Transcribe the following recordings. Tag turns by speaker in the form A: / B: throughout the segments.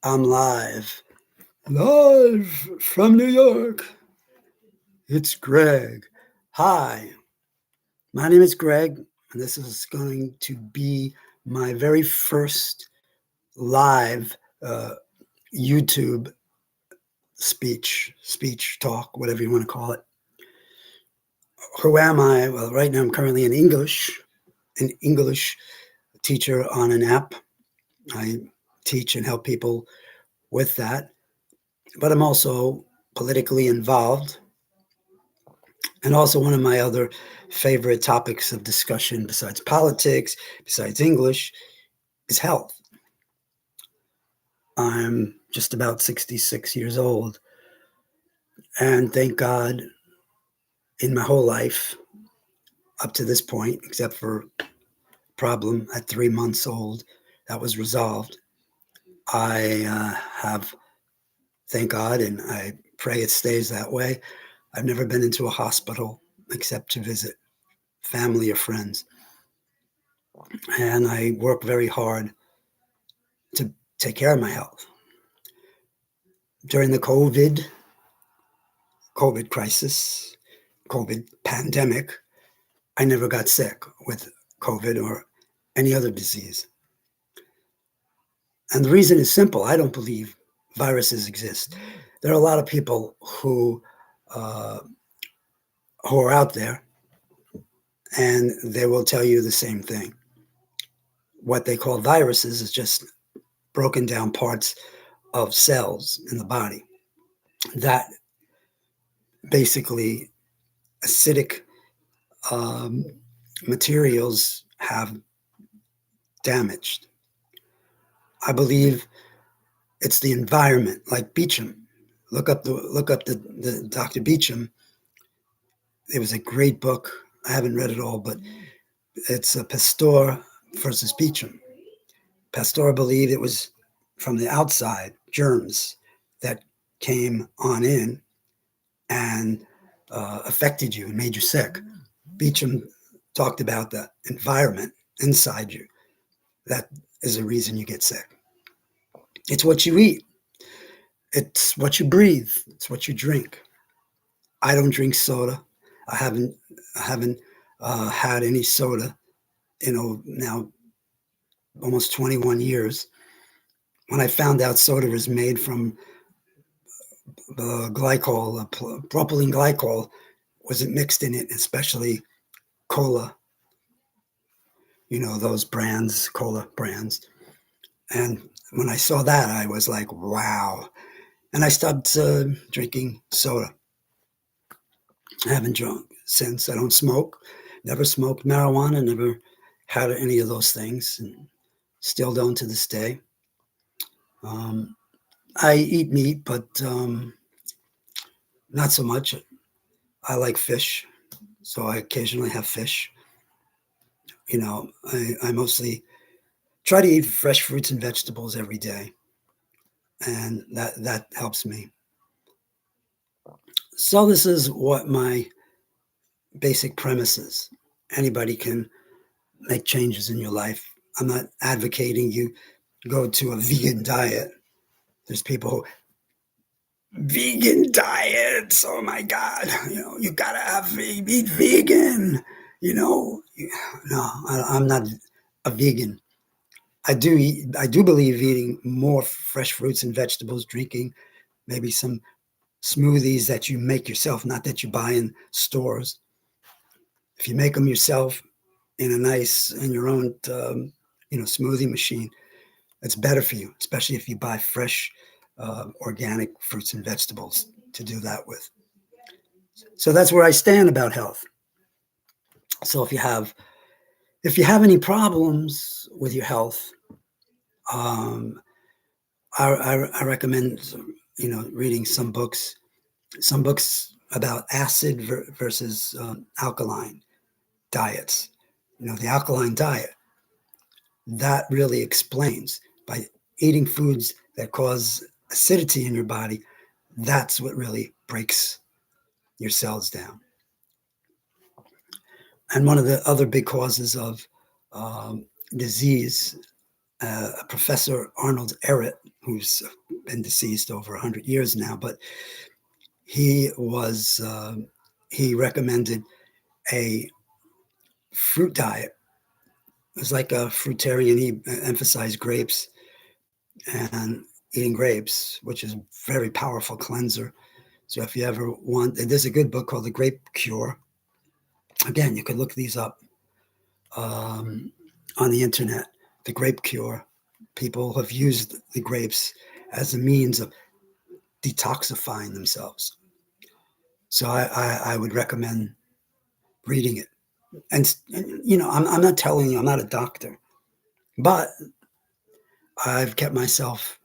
A: I'm live from New York. It's Greg. Hi, my name is Greg, and this is going to be my very first live YouTube speech, talk, whatever you want to call it. Who am I? Well, right now I'm currently an English teacher on an app. I teach and help people with that, but I'm also politically involved. And also, one of my other favorite topics of discussion, besides politics, besides English, is health. I'm just about 66 years old. And thank God, in my whole life, up to this point, except for a problem at 3 months old, that was resolved. I have, thank God, and I pray it stays that way. I've never been into a hospital except to visit family or friends. And I work very hard to take care of my health. During the COVID crisis, COVID pandemic, I never got sick with COVID or any other disease. And the reason is simple. I don't believe viruses exist. There are a lot of people who are out there, and they will tell you the same thing. What they call viruses is just broken down parts of cells in the body that basically acidic materials have damaged. I believe it's the environment, like Beecham. Look up the Dr. Beecham. It was a great book. I haven't read it all, but it's a Pasteur versus Beecham. Pasteur believed it was from the outside, germs that came on in and affected you and made you sick. Beecham talked about the environment inside you. That is the reason you get sick. It's what you eat. It's what you breathe. It's what you drink. I don't drink soda. I haven't had any soda, now almost 21 years. When I found out soda is made from glycol, propylene glycol wasn't mixed in it, especially cola, those brands, cola brands. And when I saw that, I was like, wow. And I stopped drinking soda. I haven't drunk since. I don't smoke. Never smoked marijuana. Never had any of those things, and still don't to this day. I eat meat, but not so much. I like fish, so I occasionally have fish. I mostly try to eat fresh fruits and vegetables every day, and that helps me. So this is what my basic premise is. Anybody can make changes in your life. I'm not advocating you go to a vegan diet. There's people who, vegan diets, oh my God, you gotta eat vegan, no, I'm not a vegan. I do believe eating more fresh fruits and vegetables, drinking maybe some smoothies that you make yourself, not that you buy in stores. If you make them yourself in your own, smoothie machine, it's better for you, especially if you buy fresh, organic fruits and vegetables to do that with. So that's where I stand about health. So if you have any problems with your health, I recommend reading some books about acid versus alkaline diets. The alkaline diet, that really explains, by eating foods that cause acidity in your body, that's what really breaks your cells down. And one of the other big causes of disease Professor Arnold Ehret, who's been deceased over 100 years now, but he recommended a fruit diet. It was like a fruitarian. He emphasized grapes and eating grapes, which is a very powerful cleanser. So if you ever want, there's a good book called The Grape Cure. Again, you could look these up on the internet. The Grape Cure. People have used the grapes as a means of detoxifying themselves. So I would recommend reading it. And I'm not telling you, I'm not a doctor, but I've kept myself,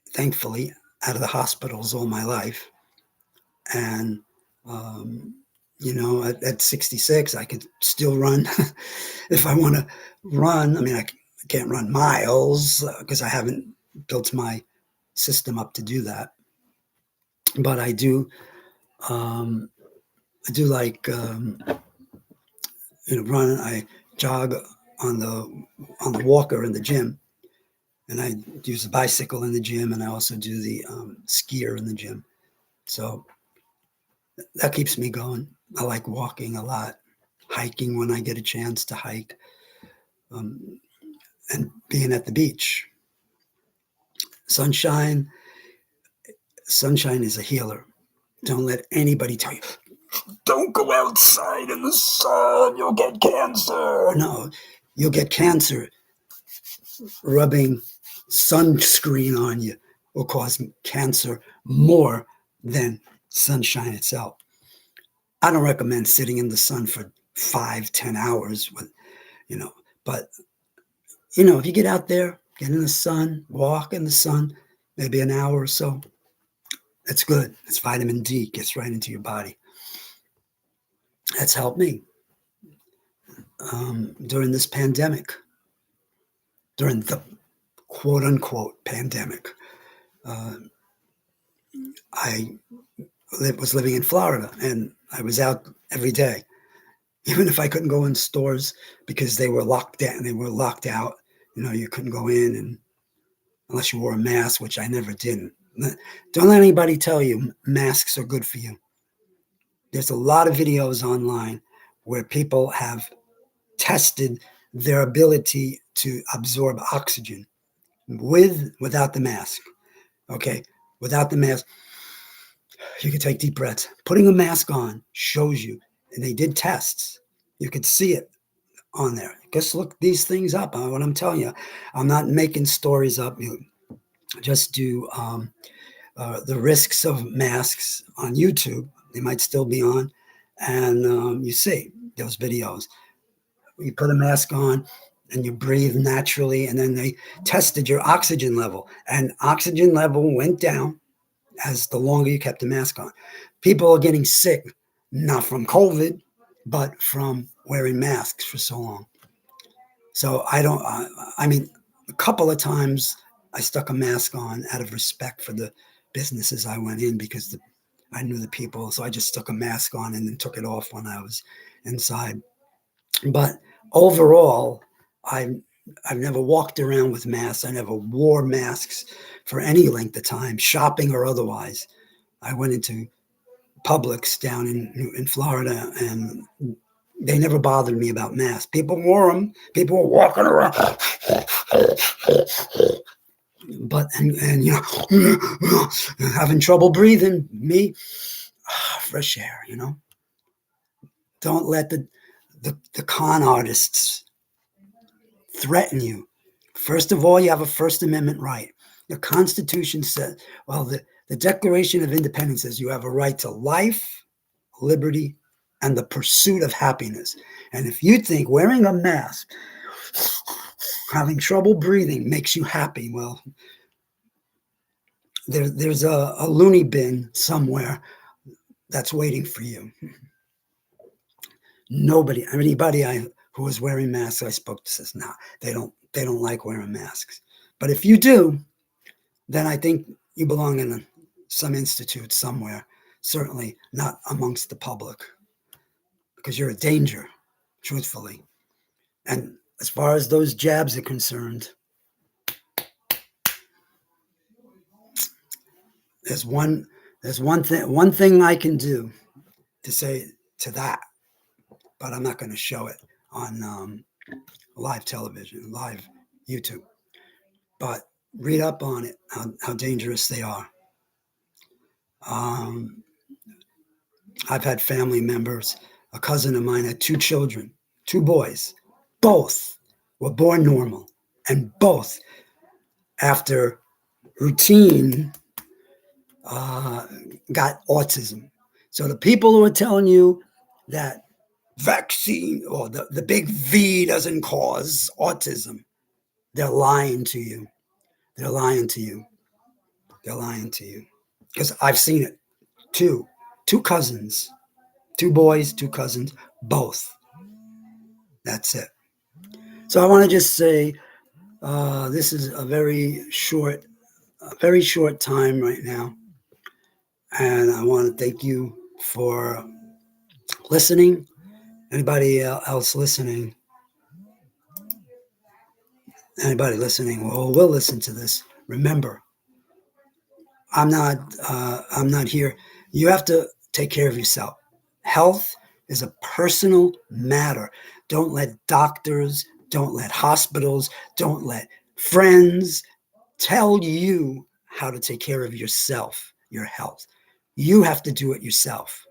A: thankfully, out of the hospitals all my life. And, at 66, I could still run if I want to run. I mean, I can't run miles because I haven't built my system up to do that. But I do like, run. I jog on the walker in the gym. And I use the bicycle in the gym, and I also do the skier in the gym. So that keeps me going. I like walking a lot, hiking when I get a chance to hike, and being at the beach. Sunshine is a healer. Don't let anybody tell you, don't go outside in the sun, you'll get cancer. No, you'll get cancer. Rubbing sunscreen on you will cause cancer more than sunshine itself. I don't recommend sitting in the sun for 5-10 hours but if you get out there, get in the sun, walk in the sun, maybe an hour or so, that's good. It's vitamin D, gets right into your body. That's helped me during this pandemic, during the quote unquote pandemic. I was living in Florida, and I was out every day, even if I couldn't go in stores because they were locked down. They were locked out. You couldn't go in, and unless you wore a mask, which I never did. Don't let anybody tell you masks are good for you. There's a lot of videos online where people have tested their ability to absorb oxygen without the mask. Okay, without the mask, you can take deep breaths. Putting a mask on shows you, and they did tests. You could see it on there. Just look these things up. What I'm telling you, I'm not making stories up. You just do the risks of masks on YouTube. They might still be on, and you see those videos. You put a mask on and you breathe naturally, and then they tested your oxygen level, and oxygen level went down as the longer you kept the mask on. People are getting sick, not from COVID, but from wearing masks for so long. So I mean, a couple of times I stuck a mask on out of respect for the businesses I went in because I knew the people. So I just stuck a mask on and then took it off when I was inside. But overall, I've never walked around with masks. I never wore masks for any length of time, shopping or otherwise. I went into Publix down in Florida, and they never bothered me about masks. People wore them. People were walking around, but and having trouble breathing. Me, fresh air. Don't let the con artists threaten you. First of all, you have a First Amendment right. The Constitution says, the Declaration of Independence says you have a right to life, liberty, and the pursuit of happiness. And if you think wearing a mask, having trouble breathing makes you happy, well, there's a loony bin somewhere that's waiting for you. Anybody who was wearing masks I spoke to says, no, they don't like wearing masks. But if you do, then I think you belong in some institute somewhere, certainly not amongst the public, because you're a danger, truthfully. And as far as those jabs are concerned, There's one thing I can do to say to that, but I'm not going to show it on live television, live YouTube. But read up on it, how dangerous they are. I've had family members. A cousin of mine had 2 children, 2 boys. Both were born normal, and both, after routine, got autism. So the people who are telling you that vaccine or the big V doesn't cause autism, they're lying to you. They're lying to you. They're lying to you. Because I've seen it. Two cousins, 2 boys, 2 cousins, both. That's it. So I want to just say this is a very short time right now. And I want to thank you for listening. Anybody else listening? Anybody listening? Well, we'll listen to this. Remember, I'm not here. You have to take care of yourself. Health is a personal matter. Don't let doctors, don't let hospitals, don't let friends tell you how to take care of yourself, your health. You have to do it yourself.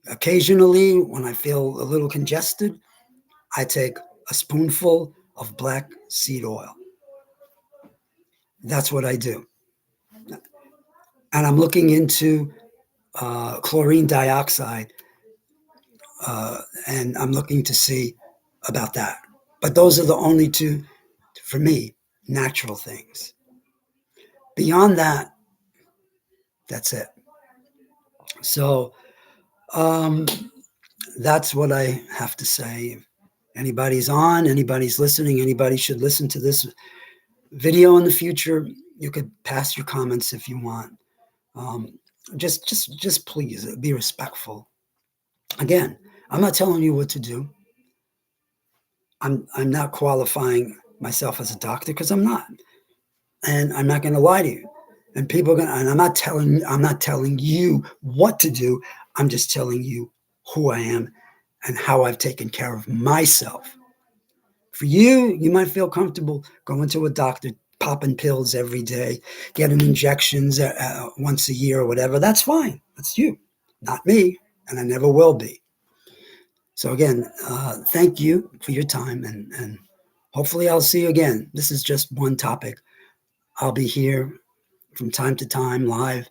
A: Occasionally, when I feel a little congested, I take a spoonful of black seed oil. That's what I do. And I'm looking into chlorine dioxide, and I'm looking to see about that. But those are the only 2, for me, natural things. Beyond that, that's it. So that's what I have to say. If anybody's on, anybody's listening, anybody should listen to this video in the future, you could pass your comments if you want. Just please be respectful. Again, I'm not telling you what to do. I'm not qualifying myself as a doctor because I'm not, and I'm not going to lie to you. And people are going. And I'm not telling you what to do. I'm just telling you who I am and how I've taken care of myself. For you, you might feel comfortable going to a doctor, popping pills every day, getting injections once a year or whatever. That's fine. That's you, not me, and I never will be. So again, thank you for your time, and hopefully I'll see you again. This is just one topic. I'll be here from time to time live,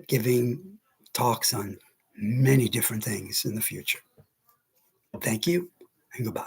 A: giving talks on many different things in the future. Thank you, and goodbye.